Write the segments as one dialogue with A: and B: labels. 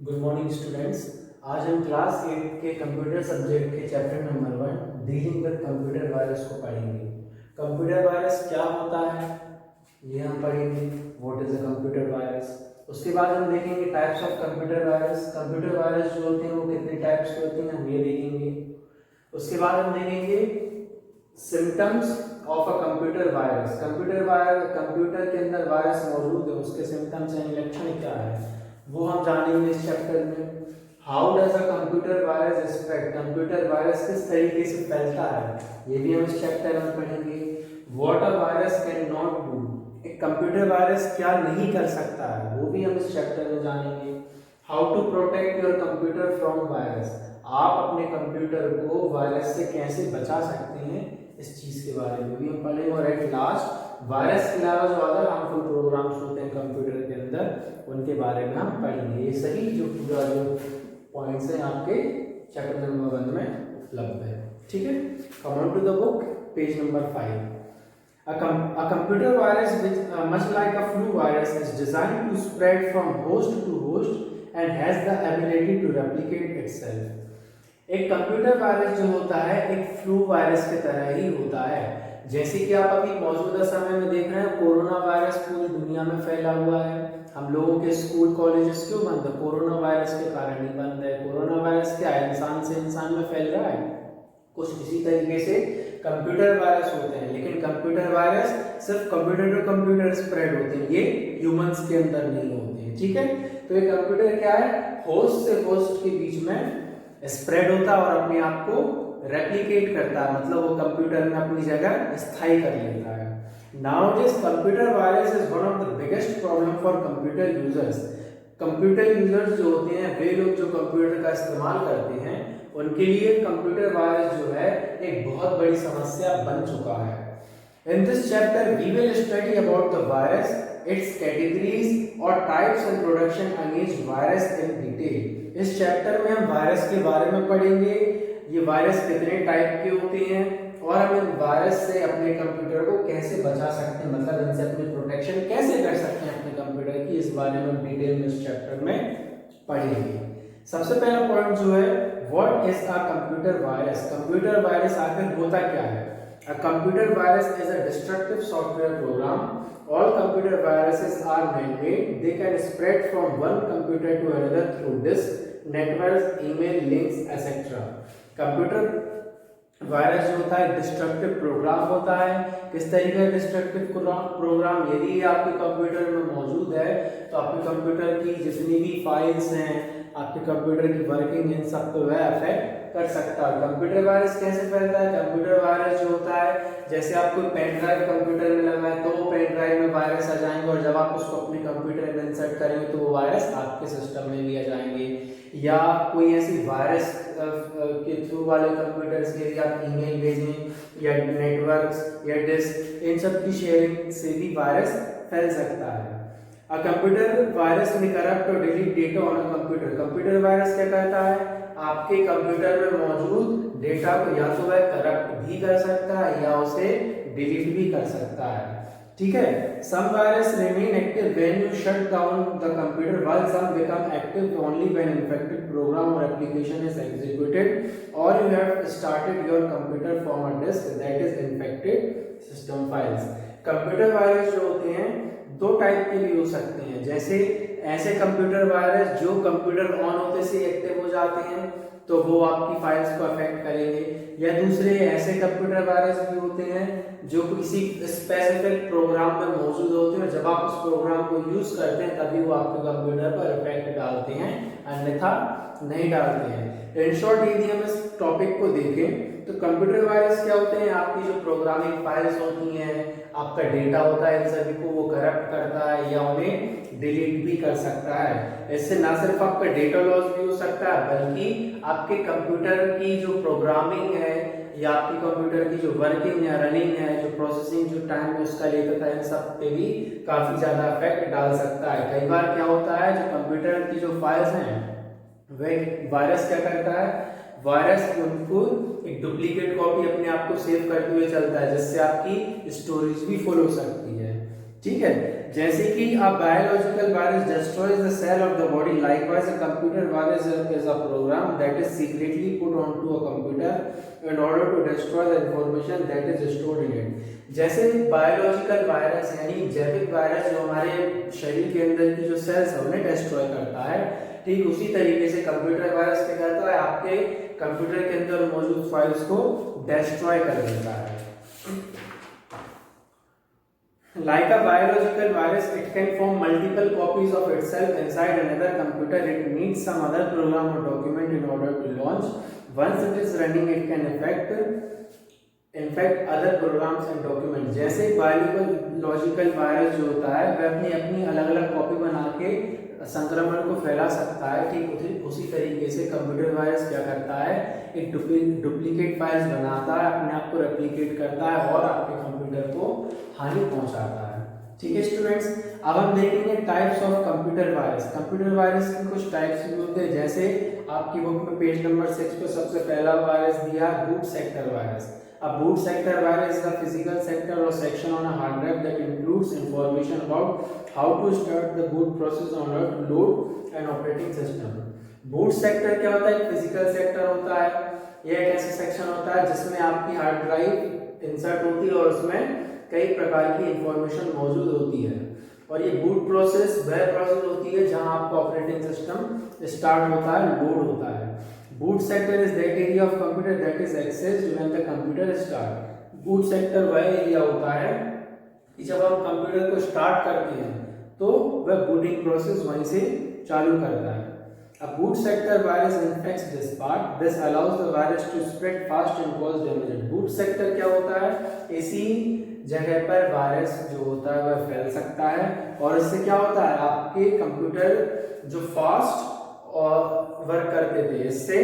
A: Good morning students. आज हम class 8 के कंप्यूटर सब्जेक्ट के chapter number 1 dealing with computer virus को पढ़ेंगे। कंप्यूटर वायरस क्या होता है ये हम पढ़ेंगे, what is a computer virus. उसके बाद हम देखेंगे types of computer virus. Computer virus जो होते हैं वो कितने टाइप्स के होते हैं हम ये देखेंगे। उसके बाद हम देखेंगे symptoms of a computer virus. Computer के अंदर वायरस मौजूद है, उसके सिम्टम्स यानी लक्षण क्या है वो हम जानेंगे इस चैप्टर में। How does a computer virus spread, computer virus किस तरीके से फैलता है ये भी हम इस चैप्टर में पढ़ेंगे। What a virus can not do, एक कंप्यूटर वायरस क्या नहीं कर सकता है वो भी हम इस चैप्टर में जानेंगे। How to protect your computer from virus, आप अपने कंप्यूटर को वायरस से कैसे बचा सकते हैं इस चीज के बारे में भी हम पढ़ेंगे। और एट लास्ट वायरस के अलावा जो अदर हार्मफुल प्रोग्राम्स होते हैं कंप्यूटर के अंदर उनके बारे में हम पढ़ेंगे। ये सही जो पूरा जो पॉइंट्स हैं आपके चैप्टर नंबर 1 में उपलब्ध है। ठीक है, come on to the book, page number 5। A computer virus which much like a flu virus is designed to spread from host to host and has the ability to replicate itself। एक computer virus जो होता है एक flu virus की तरह ही होता है। जैसे कि आप अभी मौजूदा समय में देख रहे हैं कोरोना वायरस पूरी दुनिया में फैला हुआ है। हम लोगों के स्कूल कॉलेजेस क्यों बंद है? कोरोना वायरस के कारण ही बंद है। कोरोना वायरस क्या है? इंसान से इंसान में फैल रहा है। कुछ इसी तरीके से कंप्यूटर वायरस होते हैं, लेकिन कंप्यूटर वायरस सिर्फ कंप्यूटर टू कंप्यूटर स्प्रेड होते हैं, ये ह्यूमंस के अंदर नहीं होते हैं। ठीक है, तो ये कंप्यूटर क्या है, होस्ट से होस्ट के बीच में स्प्रेड होता है और अपने आप को रेप्लिकेट करता है, मतलब वो कंप्यूटर में अपनी जगह स्थायी कर लेता है। Nowadays computer virus is one of the biggest problem for computer users. Computer users जो होते हैं वे लोग जो कंप्यूटर का इस्तेमाल करते हैं उनके लिए कंप्यूटर वायरस जो है एक बहुत बड़ी समस्या बन चुका है। In this chapter we will study about the virus, its categories और types and protection against virus in detail। इस चैप्टर में हम वायरस के बारे में पढ़ेंगे, ये वायरस कितने टाइप के होते हैं और हम इन वायरस से अपने कंप्यूटर को कैसे बचा सकते हैं, मतलब इनसे अपनी प्रोटेक्शन कैसे कर सकते हैं अपने कंप्यूटर की, इस बारे में डिटेल में इस चैप्टर में पढ़ेंगे। सबसे पहला पॉइंट जो है what is a computer virus. Computer virus आखिर होता क्या है? A computer virus is a destructive software program. All computer viruses are man-made. They can spread from one computer to another through disk, networks, email, links, etc. Computer virus जो होता है destructive programme होता है। किस तरीके का destructive programme? यदि आपके कंप्यूटर में मौजूद है तो आपके कंप्यूटर की जितनी भी फाइल्स हैं, आपके कंप्यूटर की वर्किंग इन सब को वह अफेक्ट कर सकता है। कंप्यूटर वायरस कैसे फैलता है? कंप्यूटर वायरस जो होता है जैसे आपको पेन ड्राइव कंप्यूटर में लगा है तो वो पेन ड्राइव में वायरस आ जाएंगे और जब आप उसको अपने कंप्यूटर में इंसर्ट करेंगे तो वो वायरस आपके सिस्टम में भी आ जाएंगे। या कोई ऐसी वायरस के थ्रू वाले कंप्यूटर्स के लिए आप ईमेल भेजें या नेटवर्क्स या डिस्क, इन सब की शेयरिंग से भी वायरस फैल सकता है। अ कंप्यूटर वायरस में करप्ट और delete data on a computer. Computer virus क्या करता है? आपके कंप्यूटर में मौजूद डेटा को या तो वह करप्ट भी कर सकता है या उसे डिलीट भी कर सकता है। ठीक है, some virus remain active when you shut down the computer while some become active only when infected program or application is executed or you have started your computer from a disk that is infected system files। Computer virus जो होते हैं दो type के भी हो सकते हैं। जैसे ऐसे कंप्यूटर वायरस जो कंप्यूटर ऑन होते से एक्टिव हो जाते हैं तो वो आपकी फाइल्स को अफेक्ट करेंगे, या दूसरे ऐसे कंप्यूटर वायरस भी होते हैं जो किसी स्पेसिफिक प्रोग्राम में मौजूद होते हैं, जब आप उस प्रोग्राम को यूज करते हैं तभी वो आपके कंप्यूटर पर इफेक्ट डालते हैं, अन्यथा नहीं डालते हैं। इन शॉर्ट यदि हम इस टॉपिक को देखें तो कंप्यूटर वायरस क्या होते हैं? आपकी जो प्रोग्रामिंग फाइल्स होती हैं, आपका डेटा होता है, इन सभी को वो करप्ट करता है या उन्हें डिलीट भी कर सकता है। इससे ना सिर्फ आपका डेटा लॉस भी हो सकता है बल्कि आपके कंप्यूटर की जो प्रोग्रामिंग है या आपके कंप्यूटर की जो वर्किंग है, रनिंग है, जो प्रोसेसिंग जो टाइम उसका लेता था, इन सब पे भी काफी ज्यादा इफेक्ट डाल सकता है। कई बार क्या होता है जो कंप्यूटर की जो फाइल्स हैं वह वायरस क्या करता है, वायरस उनको एक डुप्लीकेट कॉपी अपने आप को सेव करते हुए चलता है जिससे आपकी स्टोरेज भी फुल हो सकती है। ठीक है। जैसे कि a biological virus destroys the cell of the body, likewise a computer virus is a program that is secretly put onto a computer in order to destroy the information that is stored in it. जैसे biological virus यानी जैविक virus जो हमारे शरीर के अंदर की जो सेल्स है उन्हें डिस्ट्रॉय करता है, ठीक उसी तरीके से कंप्यूटर वायरस क्या करता है, आपके कंप्यूटर के अंदर मौजूद फाइल्स को डिस्ट्रॉय कर देता है। Like a biological virus, it can form multiple copies of itself inside another computer. It needs some other program or document in order to launch. Once it is running, it can infect other programs and documents. जैसे biological virus जो होता है वह अपनी अपनी अलग अलग copy बना के संक्रमण को फैला सकता है, ठीक उसी तरीके से कंप्यूटर वायरस क्या करता है, एक डुप्लीकेट फाइल्स बनाता है, अपने आप को रेप्लिकेट करता है और आपके कंप्यूटर को हानि पहुंचाता है। ठीक है स्टूडेंट्स, अब हम देखेंगे types of computer virus. Computer virus के कुछ टाइप्स भी होते हैं, जैसे आपकी बुक में पेज नंबर 6 पे सबसे पहला वायरस दिया boot sector virus. A boot sector virus is a physical sector or section on a hard drive that includes information about how to start the boot process on order to load an operating system. Boot sector क्या होता है, physical sector होता है। यह एक ऐसा section होता है जिसमें आपकी हार्ड ड्राइव इंसर्ट होती है और उसमें कई प्रकार की इंफॉर्मेशन मौजूद होती है। और ये बूट प्रोसेस वह प्रोसेस होती है जहां आपका ऑपरेटिंग सिस्टम स्टार्ट होता है, लोड होता है। Boot sector is that area of computer that is accessed when the computer start. Boot sector वह एरिया होता है कि जब हम कंप्यूटर को स्टार्ट करते हैं तो वह बूटिंग प्रोसेस वहीं से चालू करता है। A boot sector virus infects this part. This allows the virus to spread fast and cause damage. Boot sector क्या होता है, इसी जगह पर वायरस जो होता है वह फैल सकता है और इससे क्या होता है, आपके कंप्यूटर जो फास्ट और वर्क करते थे इससे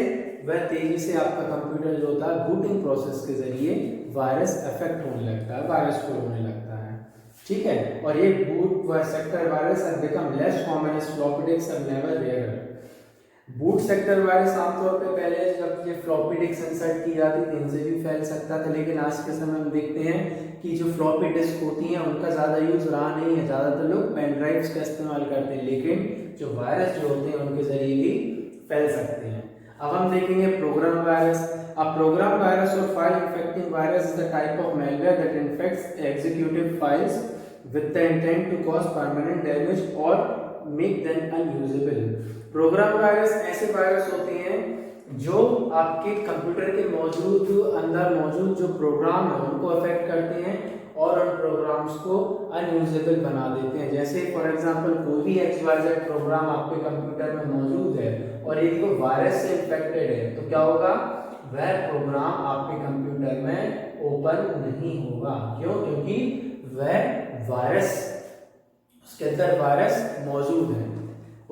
A: वह तेजी से आपका कंप्यूटर जो होता है बूटिंग प्रोसेस के जरिए वायरस अफेक्ट होने लगता है, वायरस को होने लगता है। ठीक है, और ये boot sector virus have become less common as floppy disk are never rare. Boot sector virus आमतौर पे पहले जब ये फ्लॉपी डिस्क इंसर्ट की जाती थी इनसे भी फैल सकता था, लेकिन आज के समय हम देखते हैं कि जो फ्लॉपी डिस्क होती हैं उनका ज़्यादा यूज रहा नहीं है, ज़्यादातर लोग पेन ड्राइव्स का इस्तेमाल करते हैं, लेकिन जो वायरस जो होते हैं उनके जरिए भी फैल सकते हैं। अब हम देखेंगे program virus. A program virus और file infecting virus is the type of malware that infects executive files with the intent to cause permanent damage और make them unusable. Program virus ऐसे वायरस होते हैं जो आपके कंप्यूटर के अंदर मौजूद जो प्रोग्राम है उनको अफेक्ट करते हैं और उन प्रोग्राम्स को अनयूजेबल बना देते हैं। जैसे फॉर एग्जांपल कोई भी XYZ प्रोग्राम आपके कंप्यूटर में मौजूद है और यदि वो वायरस से इन्फेक्टेड है तो क्या होगा, वह प्रोग्राम आपके कंप्यूटर में ओपन नहीं होगा। क्यों? क्योंकि वह वायरस, उसके अंदर वायरस मौजूद है।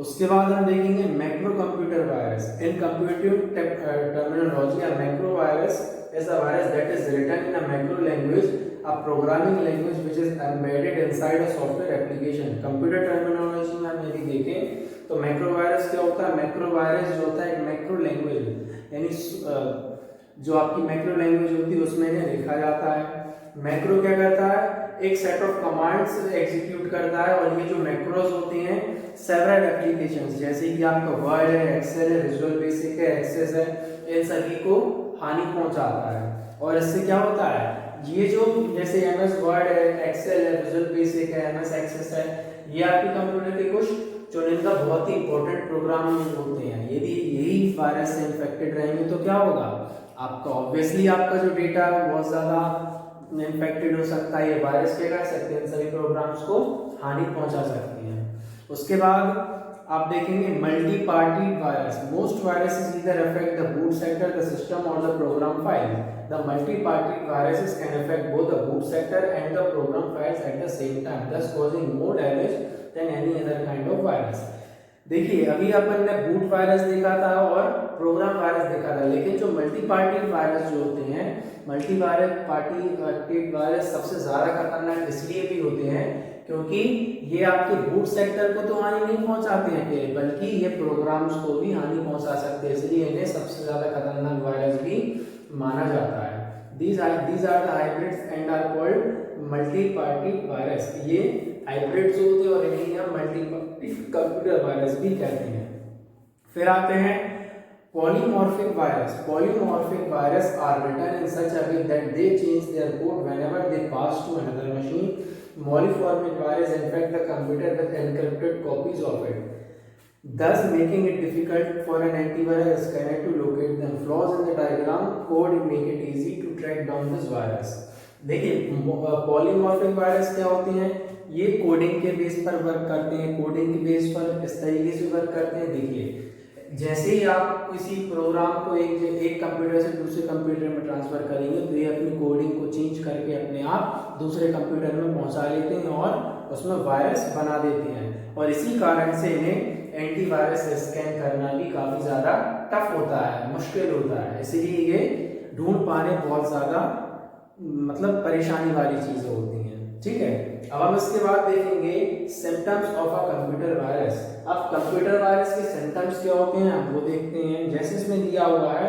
A: उसके बाद हम देखेंगे macro computer virus. In computive terminology a macro virus is a virus that is written in a macro language, a programming language which is embedded inside a software application. Computer terminology में हम यदि देखें तो macro virus क्या होता है, macro virus जो होता है एक मैक्रो लैंग्वेज यानी जो आपकी मैक्रो लैंग्वेज होती है उसमें इन्हें लिखा जाता है। मैक्रो क्या करता है, एक सेट ऑफ कमांड्स एग्जीक्यूट करता है और ये जो मैक्रोज होते हैं सेवरल एप्लीकेशंस जैसे कि आपका वर्ड है, एक्सेल है, विजुअल बेसिक है, एक्सेस है, इन सभी को हानि पहुंचाता है। और इससे क्या होता है, ये जो जैसे MS वर्ड है, एक्सेल है, विजुअल बेसिक है, MS एक्सेस है, ये आपके कंप्यूटर के कुछ चुनिंदा बहुत ही इंपॉर्टेंट प्रोग्राम होते हैं। यदि यही वायरस से इन्फेक्टेड रहेंगे तो क्या होगा, आपका ऑब्वियसली आपका जो डेटा है बहुत ज़्यादा इन्फेक्टेड हो सकता है। ये वायरस क्या कर सकते हैं, सभी प्रोग्राम्स को हानि पहुंचा सकती है। उसके बाद आप देखेंगे multi party virus. Most viruses either affect the boot sector, the system और the program file. The multi-party viruses can affect both the boot sector and the program files at the same time, thus causing more damage than any other kind of virus. देखिए अभी अपन ने boot virus देखा था और programme virus देखा था, लेकिन जो मल्टी पार्टी वायरस जो होते हैं, मल्टी पार्टी वायरस सबसे ज़्यादा खतरनाक इसलिए भी होते हैं क्योंकि ये आपके बूट सेक्टर को तो हानि नहीं पहुंचाते हैं अकेले, बल्कि ये प्रोग्राम्स को भी हानि पहुंचा सकते हैं, इसलिए इन्हें सबसे ज़्यादा खतरनाक वायरस भी माना जाता है। These are the hybrids and are called multi-party virus. ये हाइब्रिड जो होते हैं और इन्हें हम मल्टी कंप्यूटर वायरस भी कहते हैं। फिर आते हैं polymorphic virus. Polymorphic virus are written in such a way that they change their code whenever they pass to another machine. Polymorphic virus infect the computer with encrypted copies of it, thus making it difficult for an antivirus scanner to locate them. Flaws in the diagram code make it easy to track down this virus. देखिए polymorphic virus क्या होती हैं, ये coding के base पर work करते हैं, coding के बेस पर इस तरीके से वर्क करते हैं। देखिए जैसे ही आप किसी प्रोग्राम को एक कंप्यूटर से दूसरे कंप्यूटर में ट्रांसफर करेंगे तो ये अपनी कोडिंग को चेंज करके अपने आप दूसरे कंप्यूटर में पहुंचा लेते हैं और उसमें वायरस बना देते हैं, और इसी कारण से इन्हें एंटीवायरस स्कैन करना भी काफ़ी ज़्यादा टफ होता है, मुश्किल होता है, इसीलिए ये ढूंढ पाने बहुत ज़्यादा मतलब परेशानी वाली चीज़ें होती हैं। ठीक है, अब हम इसके बाद देखेंगे symptoms of a computer virus. अब कंप्यूटर वायरस के सिम्टम्स क्या होते हैं वो देखते हैं। जैसे इसमें दिया हुआ है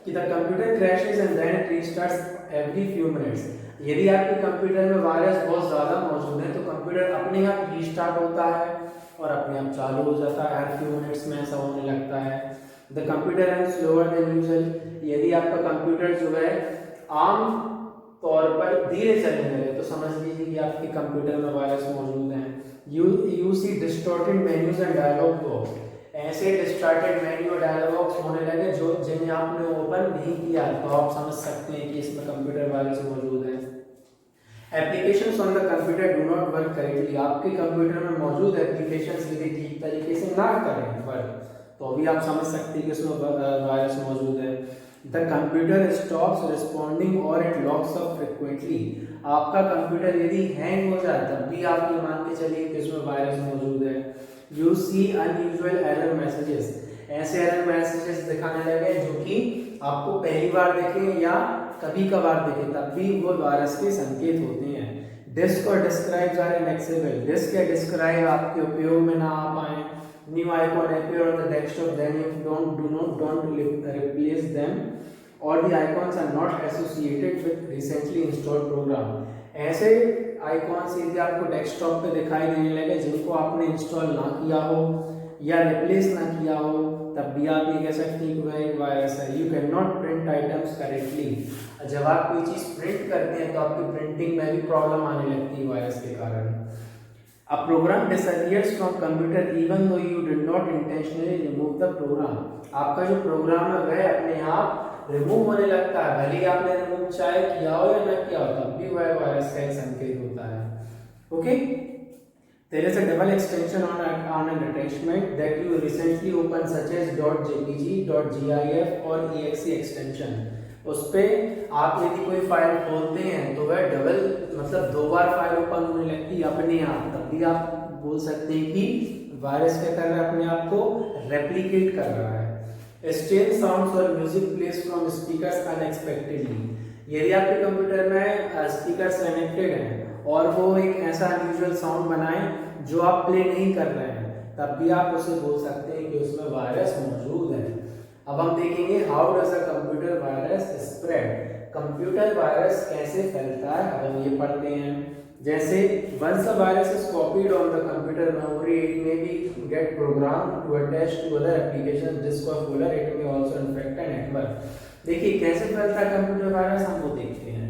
A: कि the computer crashes and then it restarts every few minutes. यदि आपके कंप्यूटर में वायरस बहुत ज़्यादा मौजूद है तो कंप्यूटर अपने आप रीस्टार्ट होता है और अपने आप चालू हो जाता है, हर फ्यू मिनट्स में ऐसा होने लगता है। The computer run slower than usual. यदि आपका कंप्यूटर जो है आम तौर पर धीरे चलने लगे तो समझ लीजिए कि आपके कंप्यूटर में वायरस मौजूद है। You see distorted menus and dialog box. ऐसे डिस्टॉर्टेड मेन्यू और डायलॉग बॉक्स होने लगे जो जिन्हें आपने ओपन नहीं किया तो आप समझ सकते हैं कि इसमें कंप्यूटर वायरस मौजूद है। Applications on the computer do not work correctly. आपके कंप्यूटर में मौजूद एप्लीकेशंस यदि ठीक तरीके से ना करें वर्क तो अभी आप समझ सकते हैं कि उसमें वायरस मौजूद है। The computer stops responding or it locks up frequently. आपका कंप्यूटर यदि हैंग हो जाए तब भी आप ये मान के चलिए कि इसमें वायरस मौजूद है। You see unusual error messages. ऐसे एरर मैसेजेस दिखाने लगे जो कि आपको पहली बार देखें या कभी कभार देखें तब भी वो वायरस के संकेत होते हैं। डिस्क और डिस्क्राइब्स आर इनएक्सेसिबल। डिस्क या डिस्क्राइब आपके उपयोग में ना आ पाए। New icon appear on the desktop, then you don't replace them, or the icons are not associated with recently installed program. ऐसे आइकॉन्स यदि आपको डेस्कटॉप पे दिखाई देने लगे जिनको आपने इंस्टॉल ना किया हो या रिप्लेस ना किया हो तब भी आप ये कह सकते हैं कि वह एक वायरस है। You can not print items correctly. जब आप कोई चीज़ प्रिंट करते हैं तो आपकी प्रिंटिंग में भी प्रॉब्लम आने लगती है वायरस के कारण। A program disappears from computer even though you did not intentionally remove the program. आपका जो प्रोग्राम है वह अपने आप रिमूव होने लगता है, भले ही आपने रिमूव चाहे किया हो या ना किया हो तब भी वह वायरस का एक संकेत होता है। Okay, there is a double extension on an attachment that you recently opened such as .jpg, .gif और exe extension। उस पे आप यदि कोई फाइल खोलते हैं तो वह डबल मतलब दो बार फाइल ओपन होने लगती है अपने आप, तब भी आप बोल सकते हैं कि वायरस क्या कर रहा है, अपने आप को रेप्लिकेट कर रहा है। स्ट्रेंज साउंड्स और music place from speakers unexpectedly. यदि आपके कंप्यूटर में स्पीकर्स कनेक्टेड हैं और वो एक ऐसा अनयूजुअल साउंड बनाए जो आप प्ले नहीं कर रहे हैं तब भी आप उसे बोल सकते हैं कि उसमें वायरस मौजूद है। अब हम देखेंगे how does a computer virus spread. Computer virus कैसे फैलता है, अब हम ये पढ़ते हैं। जैसे once the virus is copied on the computer memory it may be get program to attach to other application disk और folder, it may also infect a network. देखिए कैसे फैलता है कंप्यूटर वायरस, हम वो देखते हैं।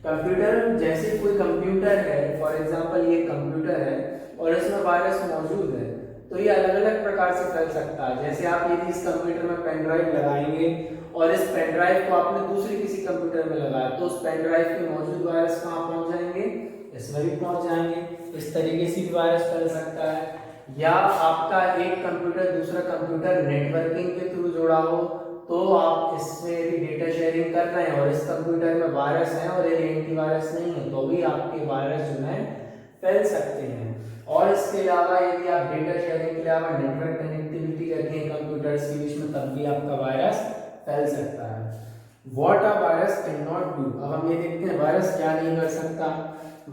A: कंप्यूटर जैसे कोई कंप्यूटर है, फॉर एग्जांपल ये कंप्यूटर है और इसमें वायरस मौजूद है तो ये अलग अलग प्रकार से फैल सकता है। जैसे आप यदि इस कंप्यूटर में पेन ड्राइव लगाएंगे और इस पेन ड्राइव को आपने दूसरे किसी कंप्यूटर में लगाया तो उस पेन ड्राइव के मौजूद वायरस कहाँ पहुंच जाएंगे, इसमें भी पहुंच जाएंगे। इस तरीके से भी वायरस फैल सकता है। या आपका एक कंप्यूटर दूसरा कंप्यूटर नेटवर्किंग के थ्रू जुड़ा हो तो आप इससे यदि डेटा शेयरिंग कर रहे हैं और इस कंप्यूटर में वायरस है और यदि एंटीवायरस नहीं है तो भी आपके वायरस जो है फैल सकते हैं। और इसके अलावा यदि आप डेटा शेयरिंग के अलावा नेटवर्क कनेक्टिविटी रखें कंप्यूटर्स के बीच में तब भी आपका वायरस फैल सकता है। What a virus can not do. अब हम ये देखते हैं वायरस क्या नहीं कर सकता।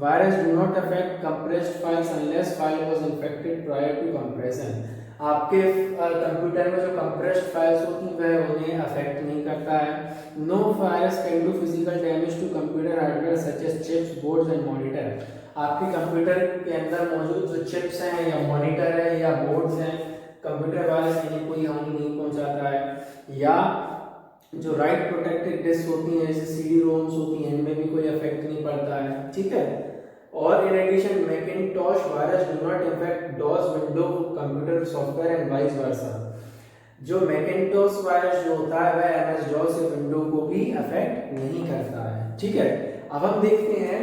A: Virus do not affect compressed files unless file was infected prior to compression. आपके कंप्यूटर में जो कंप्रेस्ड फाइल्स होती हैं वह उन्हें अफेक्ट नहीं करता है। No virus can do physical damage to computer hardware such as chips, boards and monitor. आपके कंप्यूटर के अंदर मौजूद जो चिप्स हैं या मॉनिटर है या बोर्ड्स हैं, कंप्यूटर वायरस इन्हें कोई हानि नहीं पहुंचाता है। या जो राइट प्रोटेक्टेड डिस्क होती हैं जैसे सीडी रोम्स होती हैं, इनमें भी कोई इफेक्ट नहीं पड़ता है, ठीक है। और in addition Macintosh virus do not effect DOS, window, computer software and vice versa. जो मैकिंटॉश वायरस जो होता है वह एमएस डॉस या विंडो को भी अफेक्ट नहीं करता है, ठीक है। अब हम देखते हैं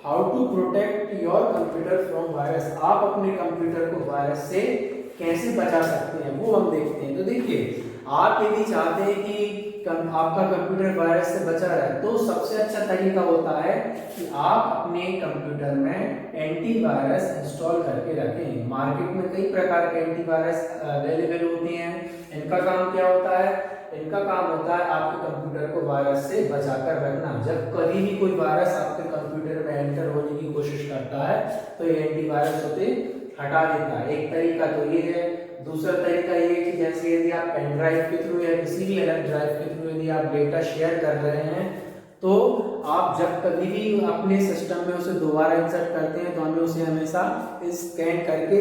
A: how to protect your computer from virus. आप अपने कंप्यूटर को वायरस से कैसे बचा सकते हैं वो हम देखते हैं। तो देखिए, आप यदि चाहते हैं कि आपका कंप्यूटर वायरस से बचा रहे तो सबसे अच्छा तरीका होता है कि आप अपने कंप्यूटर में एंटीवायरस इंस्टॉल करके रखें। मार्केट में कई प्रकार के एंटीवायरस अवेलेबल होते हैं। इनका काम क्या होता है? इनका काम होता है आपके कंप्यूटर को वायरस से बचाकर रखना। जब कभी भी कोई वायरस आपके कंप्यूटर में एंटर होने की कोशिश करता है तो ये एंटीवायरस उसे हटा देता है। एक तरीका तो ये है। दूसरा तरीका ये है कि जैसे यदि आप पेन ड्राइव के थ्रू या किसी भी अलग ड्राइव के थ्रू यदि आप डेटा शेयर कर रहे हैं तो आप जब कभी भी अपने सिस्टम में उसे दोबारा इंसर्ट करते हैं तो हमें उसे हमेशा स्कैन करके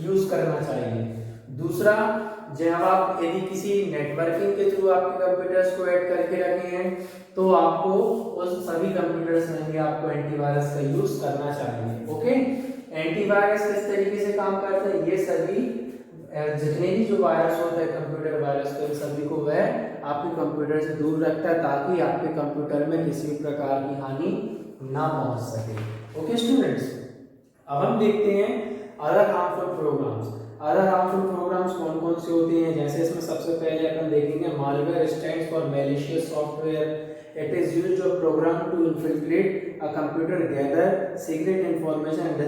A: यूज करना चाहिए। दूसरा, जब आप यदि किसी नेटवर्किंग के थ्रू आपके कंप्यूटर्स को ऐड करके रखे हैं तो आपको उस सभी कंप्यूटर्स में भी आपको एंटीवायरस का यूज करना चाहिए। ओके, एंटीवायरस किस तरीके से काम करते हैं? ये सभी जितने भी जो वायरस होते हैं कंप्यूटर वायरस को, इन सभी को वह आपके कंप्यूटर से दूर रखता है ताकि आपके कंप्यूटर में किसी भी प्रकार की हानि ना पहुंच सके। ओके स्टूडेंट्स, अब हम देखते हैं other harmful programs. Other harmful programs कौन कौन से होते हैं? जैसे इसमें सबसे पहले अपन देखेंगे malware stands for malicious software. It is used a program to infiltrate a computer, gather secret information and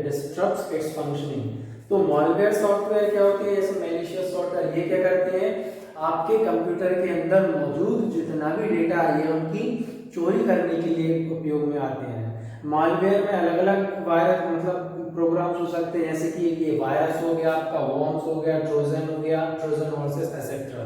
A: disrupts its functioning। तो मॉलवेयर सॉफ्टवेयर क्या होती है? जैसे मैलिशियस सॉफ्टवेयर, ये क्या करते हैं? आपके कंप्यूटर के अंदर मौजूद जितना भी डेटा है उनकी चोरी करने के लिए उपयोग में आते हैं। मॉलवेयर में अलग अलग वायरस मतलब प्रोग्राम्स हो सकते हैं, जैसे कि ये वायरस हो गया, आपका वॉर्म्स हो गया, ट्रोजन हो गया, ट्रोजन हॉर्सेस एसेट्रा।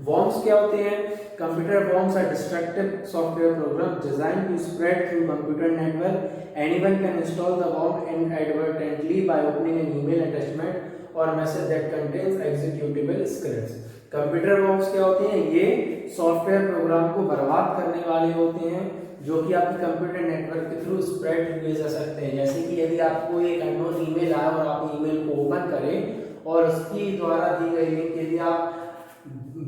A: वॉर्म्स क्या होते हैं? Computer worms are destructive software programs designed to spread through computer network. Anyone can install the worm inadvertently by opening an email attachment or message that contains executable scripts. Computer worms क्या होते हैं? ये software program को बर्बाद करने वाले होते हैं जो कि आपके कंप्यूटर नेटवर्क के थ्रू स्प्रेड किए जा सकते हैं। जैसे कि यदि आपको एक अननोन ईमेल आया और आप ईमेल को ओपन करें और उसकी द्वारा दी गई लिंक यदि आप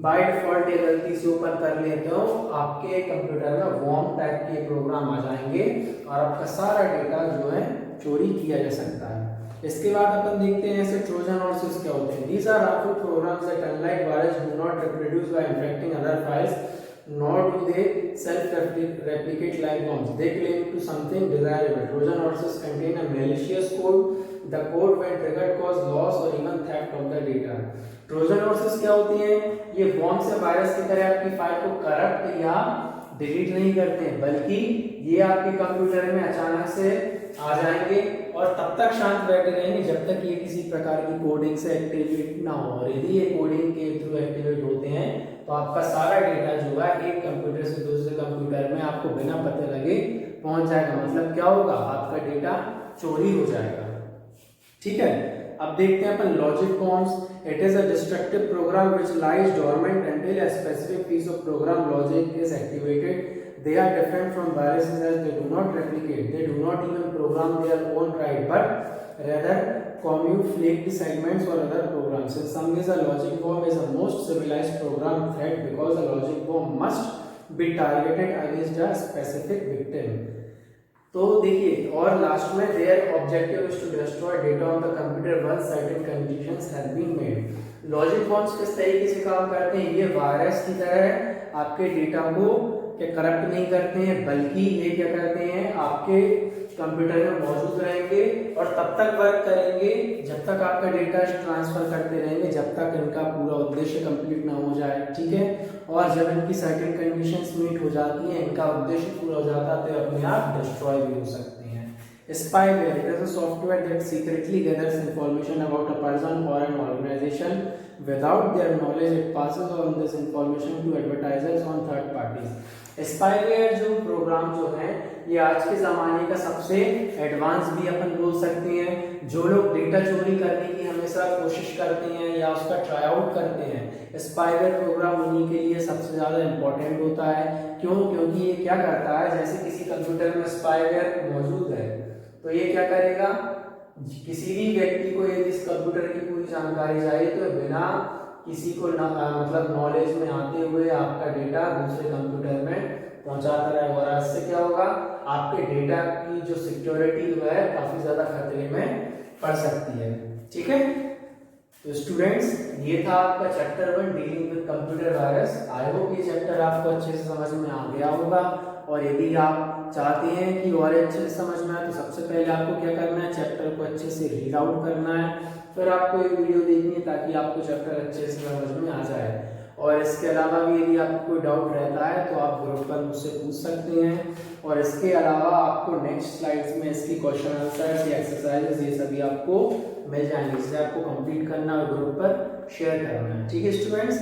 A: बाय डिफॉल्ट ये गलती से ओपन कर लेते हो, आपके कंप्यूटर में वॉर्म टाइप के प्रोग्राम आ जाएंगे और आपका सारा डेटा जो है चोरी किया जा सकता है। इसके बाद अपन देखते हैं ऐसे ट्रोजन हॉर्सेस क्या होते हैं। These are harmful programs that unlike virus do not reproduce by infecting other files, nor do they self-replicate like worms. They cling to something desirable. Trojan horses contain a malicious code. The code when triggered cause loss or even theft of the data. Trojan horses क्या होती हैं? ये warm से virus की तरह आपकी file को corrupt या डिलीट नहीं करते हैं, बल्कि ये आपके कंप्यूटर में अचानक से आ जाएंगे और तब तक शांत बैठे रहेंगे जब तक ये किसी प्रकार की कोडिंग से एक्टिवेट ना हो। और यदि ये कोडिंग के थ्रू एक्टिवेट होते हैं तो आपका सारा डेटा जो है एक कंप्यूटर से दूसरे कंप्यूटर में आपको बिना पते लगे पहुंच जाएगा। मतलब क्या होगा? आपका डेटा चोरी हो जाएगा, ठीक है। अब देखते हैं अपन logic bombs. It is a destructive program which lies dormant until a specific piece of program logic is activated. They are different from viruses as they do not replicate. They do not even program their own write, but rather commute flaked segments or other programs. In some ways, a logic bomb is a most civilized program threat because a logic bomb must be targeted against a specific victim. तो देखिए, और last में their objective is to destroy data on the computer once certain conditions have been made. Logic bombs किस तरीके से काम करते हैं? ये वायरस की तरह आपके डेटा को क्या करप्ट नहीं करते हैं, बल्कि ये क्या करते हैं? आपके कंप्यूटर में मौजूद रहेंगे और तब तक वर्क करेंगे जब तक आपका डेटा ट्रांसफर करते रहेंगे, जब तक इनका पूरा उद्देश्य कंप्लीट ना हो जाए, ठीक है। और जब इनकी सर्टेन कंडीशंस मीट हो जाती हैं, इनका उद्देश्य पूरा हो जाता है तो अपने आप डिस्ट्रॉय भी हो सकते हैं। Spyware, it is a software that secretly gathers information about a person or an organization. Without their knowledge, it passes on this information to advertisers on third parties. Spyware जो प्रोग्राम जो है ये आज के ज़माने का सबसे एडवांस भी अपन बोल सकते हैं। जो लोग डेटा चोरी करने की हमेशा कोशिश करते हैं या उसका ट्राई आउट करते हैं, स्पाईवेयर प्रोग्राम उन्हीं के लिए सबसे ज़्यादा इम्पोर्टेंट होता है। क्यों? क्योंकि ये क्या करता है, जैसे किसी कंप्यूटर में स्पाईवेयर मौजूद है तो ये क्या करेगा, किसी भी व्यक्ति को यदि इस कंप्यूटर की पूरी जानकारी चाहिए तो बिना किसी को मतलब नॉलेज में आते हुए आपका डेटा दूसरे कंप्यूटर में पहुंचाता रहेगा और इससे क्या होगा, आपके डेटा की जो सिक्योरिटी जो है काफी ज्यादा खतरे में पड़ सकती है। ठीक है, तो स्टूडेंट्स ये था आपका chapter 1 dealing with computer virus. I hope ये चैप्टर आपको अच्छे से समझ में आ गया होगा, और यदि आप चाहते हैं कि और अच्छे से समझ में आए तो सबसे पहले आपको क्या करना है, चैप्टर को अच्छे से रीड आउट करना है, फिर आपको ये वीडियो देखनी है ताकि आपको चैप्टर अच्छे से समझ में आ जाए। और इसके अलावा भी यदि आपको कोई डाउट रहता है तो आप ग्रुप पर मुझसे पूछ सकते हैं, और इसके अलावा आपको नेक्स्ट स्लाइड्स में इसकी क्वेश्चन आंसर्स या एक्सरसाइजेस ये सभी आपको मिल जाएंगे, जिसे आपको कंप्लीट करना और ग्रुप पर शेयर करना है। ठीक है स्टूडेंट्स।